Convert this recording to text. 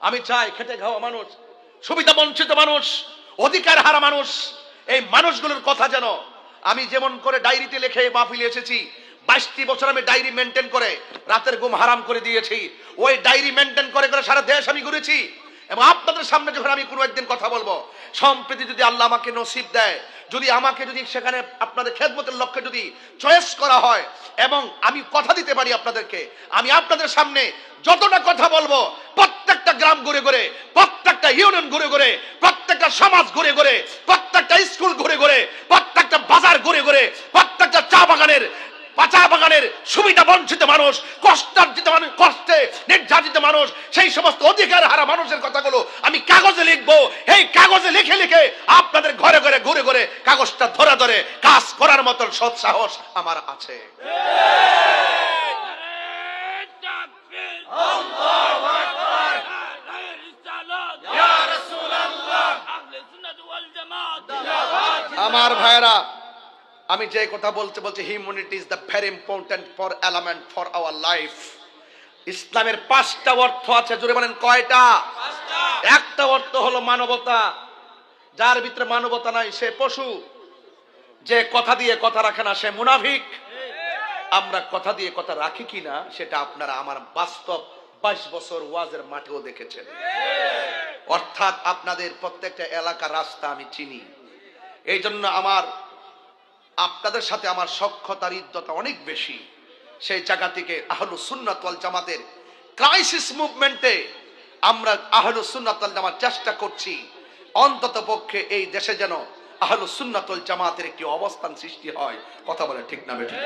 আমি চাই খেটে খাওয়া মানুষ, সুবিধা বঞ্চিত মানুষ, অধিকার হারা মানুষ, এই মানুষগুলোর কথা যেন আমি যেমন করে ডায়েরিতে লিখে মাহফিলে এসেছি, 22টি বছর আমি ডায়েরি মেনটেন করে রাতের ঘুম হারাম করে দিয়েছি। ওই ডায়েরি মেনটেন করে করে সারা দেশ আমি ঘুরেছি। এবং আপনাদের সামনে যখন আমি কোনো একদিন কথা বলবো, সম্প্রতি যদি আল্লাহ আমাকে নসিব দেয়, যদি আমাকে যদি সেখানে আপনাদের খেদমতের লক্ষ্যে যদি চয়েস করা হয়, এবং আমি কথা দিতে পারি আপনাদেরকে, আমি আপনাদের সামনে যতটা কথা বলবো, প্রত্যেকটা গ্রাম ঘুরে ঘুরে, প্রত্যেকটা ইউনিয়ন ঘুরে ঘুরে, প্রত্যেকটা সমাজ ঘুরে ঘুরে, প্রত্যেকটা স্কুল ঘুরে ঘুরে, প্রত্যেকটা বাজার ঘুরে ঘুরে, প্রত্যেকটা চা বাগানের সুবিধা বঞ্চিত মানুষ, কষ্টার্জিত মানুষ, কষ্টে নির্যাতিত মানুষ, সেই সমস্ত অধিকার হারা মানুষের কথাগুলো আমি কাগজে লিখবো। এই কাগজে লিখে লিখে আপনাদের ঘরে ঘরে ঘুরে ঘুরে কাগজটা ধরে ধরে কাজ করার মতো সৎ সাহস আমার আছে। আমার ভাইরা, আমি যে কথা বলতে humanity is the very important for element for our life. ইসলামের 5টা অর্থ আছে, জোরে বলেন কয়টা? একটা অর্থ হলো মানবতা। যার ভিতরে মানবতা নাই সে পশু। যে কথা দিয়ে কথা রাখে না সে মুনাফিক। আমরা কথা দিয়ে কথা রাখি কিনা সেটা আপনারা আমার বাস্তব 22 বছর ওয়াজের মাঠেও দেখেছেন। অর্থাৎ আপনাদের প্রত্যেকটা এলাকা রাস্তা আমি চিনি। এই জন্য আপনাদের সাথে আমার সখ্যতার ইদ্যতা অনেক বেশি। সেই জায়গা থেকে আহলুস সুন্নাত ওয়াল জামাতের ক্রাইসিস মুভমেন্টে আমরা আহলুস সুন্নাত ওয়াল জামাত চেষ্টা করছি অন্তত পক্ষে এই দেশে যেন আহলুস সুন্নাত ওয়াল জামাতের একটি অবস্থান সৃষ্টি হয়। কথা বলে ঠিক না বেঠিক?